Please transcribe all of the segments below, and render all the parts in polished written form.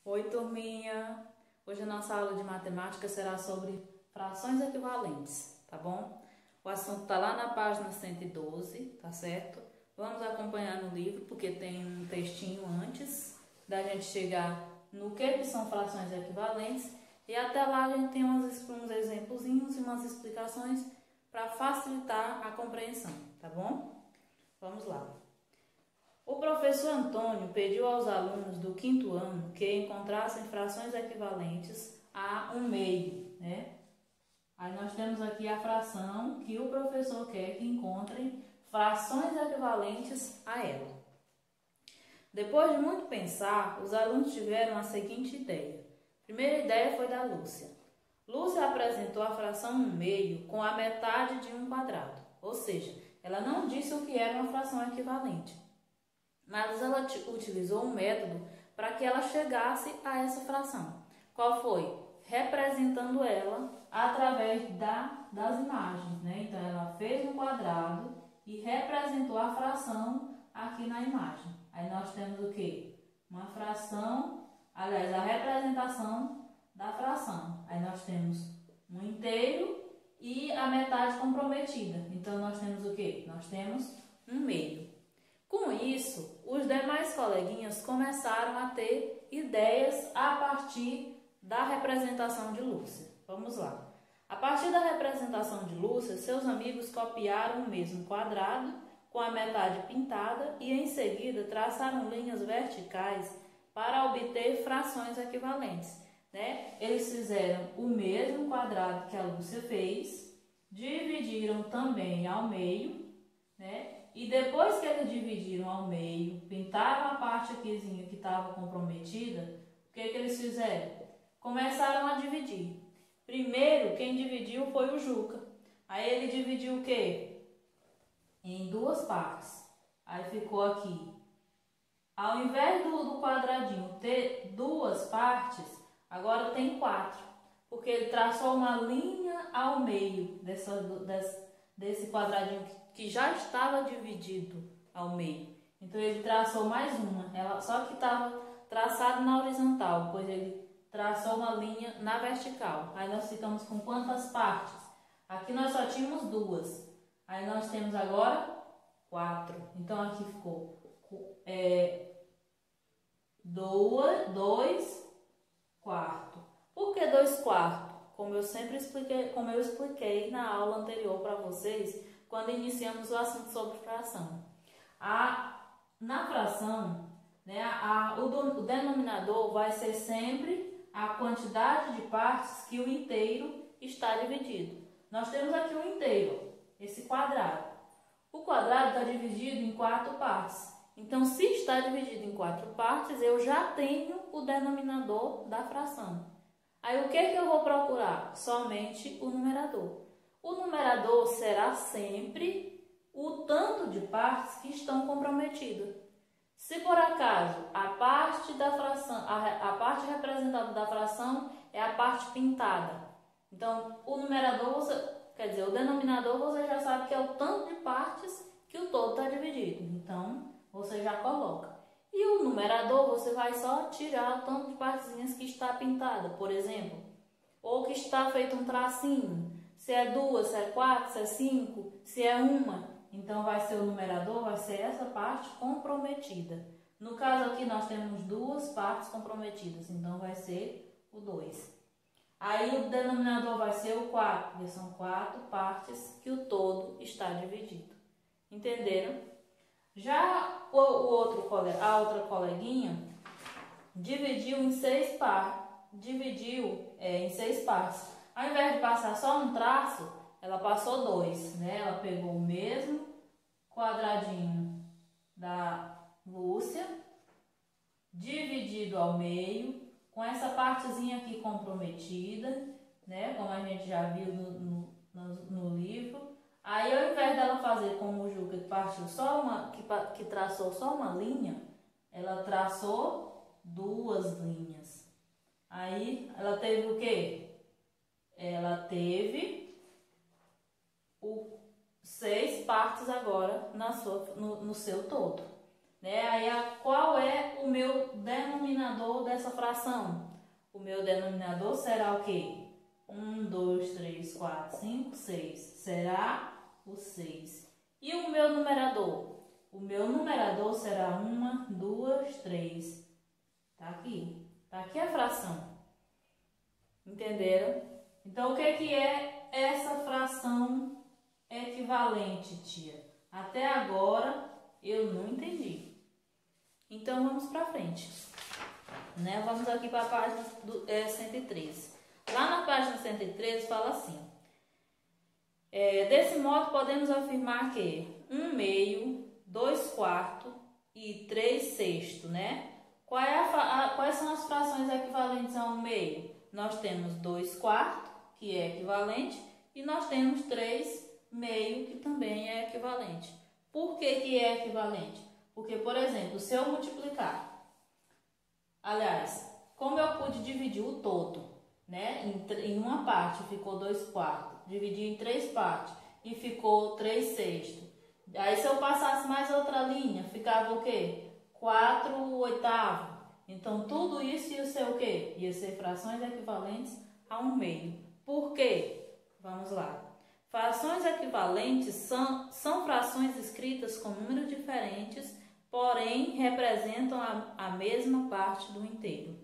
Oi, turminha! Hoje a nossa aula de matemática será sobre frações equivalentes, tá bom? O assunto está lá na página 112, tá certo? Vamos acompanhar no livro, porque tem um textinho antes da gente chegar no que são frações equivalentes. E até lá a gente tem uns exemplozinhos e umas explicações para facilitar a compreensão, tá bom? Vamos lá. O professor Antônio pediu aos alunos do 5º ano que encontrassem frações equivalentes a 1/2, né? Aí nós temos aqui a fração que o professor quer que encontrem frações equivalentes a ela. Depois de muito pensar, os alunos tiveram a seguinte ideia. A primeira ideia foi da Lúcia. Lúcia apresentou a fração 1/2 com a metade de 1², ou seja, ela não disse o que era uma fração equivalente. Mas ela utilizou um método para que ela chegasse a essa fração. Qual foi? Representando ela através das imagens, né? Então, ela fez um quadrado e representou a fração aqui na imagem. Aí nós temos o quê? Uma fração, aliás, a representação da fração. Aí nós temos um inteiro e a metade comprometida. Então, nós temos o quê? Nós temos 1/2. Com isso, os demais coleguinhas começaram a ter ideias a partir da representação de Lúcia. Vamos lá. A partir da representação de Lúcia, seus amigos copiaram o mesmo quadrado com a metade pintada e, em seguida, traçaram linhas verticais para obter frações equivalentes, né? Eles fizeram o mesmo quadrado que a Lúcia fez, dividiram também ao meio, né? E depois que eles dividiram ao meio, pintaram a parte aqui que estava comprometida, o que eles fizeram? Começaram a dividir. Primeiro, quem dividiu foi o Juca. Aí ele dividiu o quê? Em 2 partes. Aí ficou aqui. Ao invés do quadradinho ter 2 partes, agora tem 4. Porque ele traçou uma linha ao meio desse quadradinho que já estava dividido ao meio. Então, ele traçou mais uma, só que estava traçado na horizontal, pois ele traçou uma linha na vertical. Aí nós ficamos com quantas partes? Aqui nós só tínhamos 2. Aí nós temos agora 4. Então, aqui ficou 2 quartos. Por que 2/4? Como eu expliquei na aula anterior para vocês, quando iniciamos o assunto sobre fração. Na fração, né, o denominador vai ser sempre a quantidade de partes que o inteiro está dividido. Nós temos aqui o inteiro, esse quadrado. O quadrado está dividido em 4 partes. Então, se está dividido em 4 partes, eu já tenho o denominador da fração. Aí, o que eu vou procurar? Somente o numerador. O numerador será sempre o tanto de partes que estão comprometidas. Se por acaso a parte da fração, a parte representada da fração é a parte pintada, então o numerador, o denominador você já sabe que é o tanto de partes que o todo está dividido. Então você já coloca. E o numerador você vai só tirar o tanto de partezinhas que está pintada, por exemplo, ou que está feito um tracinho. Se é 2, se é 4, se é 5, se é 1. Então, vai ser o numerador, vai ser essa parte comprometida. No caso aqui, nós temos 2 partes comprometidas, então vai ser o 2. Aí, o denominador vai ser o 4, porque são 4 partes que o todo está dividido. Entenderam? Já a outra coleguinha dividiu em 6 partes. Ao invés de passar só um traço, ela passou 2, né? Ela pegou o mesmo quadradinho da Lúcia, dividido ao meio, com essa partezinha aqui comprometida, né? Como a gente já viu no livro. Aí, ao invés dela fazer como o Juca, que traçou só uma linha, ela traçou 2 linhas. Aí, ela teve o quê? Ela teve 6 partes agora no seu todo. né? Aí qual é o meu denominador dessa fração? O meu denominador será o quê? 1, 2, 3, 4, 5, 6. Será o 6. E o meu numerador? O meu numerador será 1, 2, 3. Tá aqui. Tá aqui a fração. Entenderam? Então, o que é essa fração equivalente, tia? Até agora, eu não entendi. Então, vamos para frente. Né? Vamos aqui para a página 113. Lá na página 113 fala assim: desse modo podemos afirmar que 1/2, 2/4 e 3/6, né? Quais são as frações equivalentes a 1/2? Nós temos 2/4, que é equivalente, e nós temos 3/2, que também é equivalente. Por que é equivalente? Porque, por exemplo, se eu multiplicar, aliás, como eu pude dividir o todo, né? Em uma parte ficou 2/4, dividi em 3 partes e ficou 3/6. Aí se eu passasse mais outra linha, ficava o quê? 4/8. Então tudo isso ia ser o quê? Ia ser frações equivalentes a 1/2. Por quê? Vamos lá. Frações equivalentes são frações escritas com números diferentes, porém representam a mesma parte do inteiro.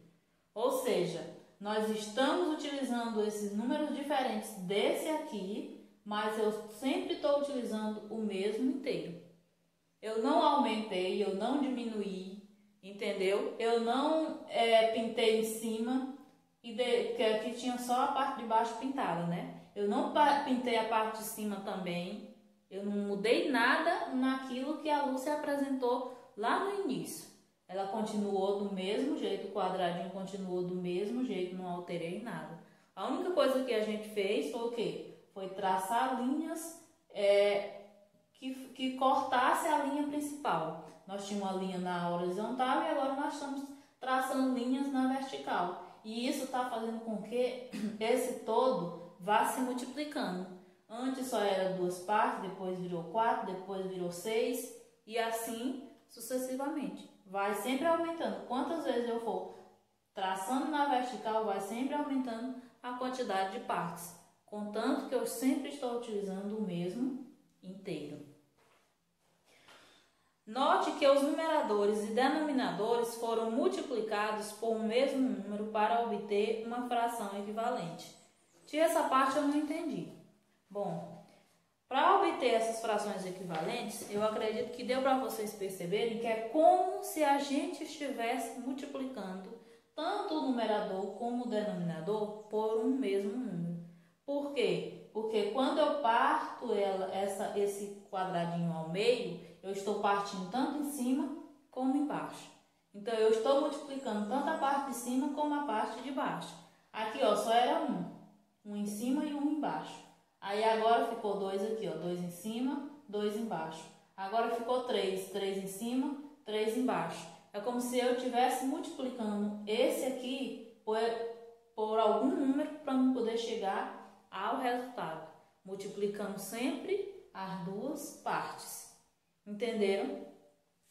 Ou seja, nós estamos utilizando esses números diferentes desse aqui, mas eu sempre estou utilizando o mesmo inteiro. Eu não aumentei, eu não diminuí, entendeu? Eu não pintei em cima, porque aqui tinha só a parte de baixo pintada, né? Eu não pintei a parte de cima também. Eu não mudei nada naquilo que a Lúcia apresentou lá no início. Ela continuou do mesmo jeito, o quadradinho continuou do mesmo jeito, não alterei nada. A única coisa que a gente fez foi o quê? Foi traçar linhas que cortasse a linha principal. Nós tínhamos uma linha na horizontal e agora nós estamos traçando linhas na vertical. E isso está fazendo com que esse todo vá se multiplicando. Antes só era 2 partes, depois virou 4, depois virou 6 e assim sucessivamente. Vai sempre aumentando. Quantas vezes eu for traçando na vertical, vai sempre aumentando a quantidade de partes. Contanto que eu sempre estou utilizando o mesmo inteiro. Note que os numeradores e denominadores foram multiplicados por um mesmo número para obter uma fração equivalente. Tia, essa parte eu não entendi. Bom, para obter essas frações equivalentes, eu acredito que deu para vocês perceberem que é como se a gente estivesse multiplicando tanto o numerador como o denominador por um mesmo número. Por quê? Porque quando eu parto esse quadradinho ao meio, eu estou partindo tanto em cima como embaixo. Então, eu estou multiplicando tanto a parte de cima como a parte de baixo. Aqui, ó, só era um em cima e um embaixo. Aí agora ficou 2 aqui, ó, 2 em cima, 2 embaixo. Agora ficou 3 em cima, 3 embaixo. É como se eu estivesse multiplicando esse aqui por algum número para não poder chegar ao resultado. Multiplicando sempre as duas partes. Entenderam?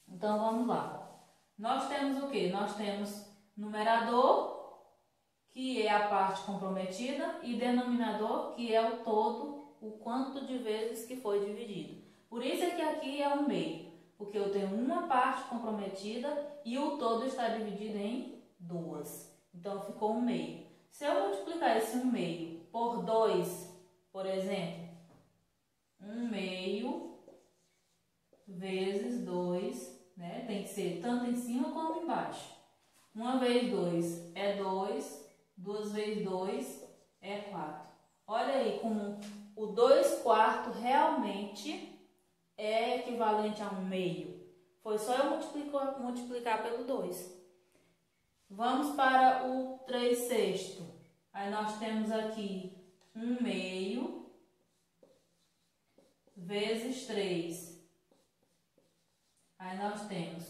Então vamos lá. Nós temos o que? Nós temos numerador, que é a parte comprometida, e denominador, que é o todo, o quanto de vezes que foi dividido. Por isso é que aqui é 1/2, porque eu tenho uma parte comprometida e o todo está dividido em 2. Então ficou 1/2. Se eu multiplicar esse 1/2 por 2, por exemplo, 1/2 vezes 2, né? Tem que ser tanto em cima como embaixo. 1 vezes 2 é 2, 2 vezes 2 é 4. Olha aí como o 2/4 realmente é equivalente a 1/2. Foi só eu multiplicar pelo 2. Vamos para o 3/6. Aí nós temos aqui 1/2 vezes 3. Aí nós temos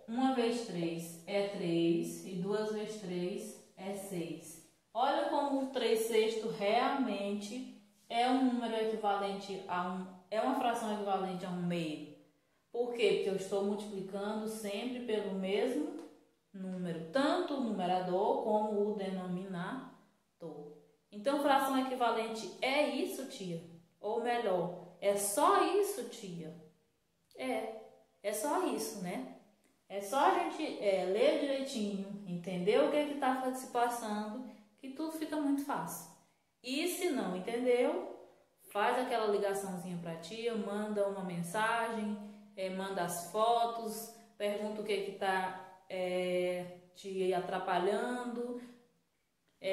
1 vezes 3 é 3 e 2 vezes 3 é 6. Olha como o 3/6 realmente é um número equivalente a é uma fração equivalente a 1/2. Por quê? Porque eu estou multiplicando sempre pelo mesmo número, tanto o numerador como o denominador. Então, fração equivalente é isso, tia? Ou melhor, é só isso, tia? É só isso, né? É só a gente ler direitinho, entender o que está se passando, que tudo fica muito fácil. E se não entendeu, faz aquela ligaçãozinha para a tia, manda uma mensagem, manda as fotos, pergunta o que está te atrapalhando,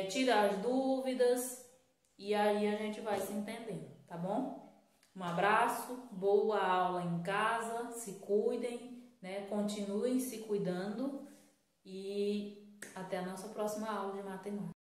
tira as dúvidas e aí a gente vai se entendendo, tá bom? Um abraço, boa aula em casa, se cuidem, né? Continuem se cuidando e até a nossa próxima aula de matemática.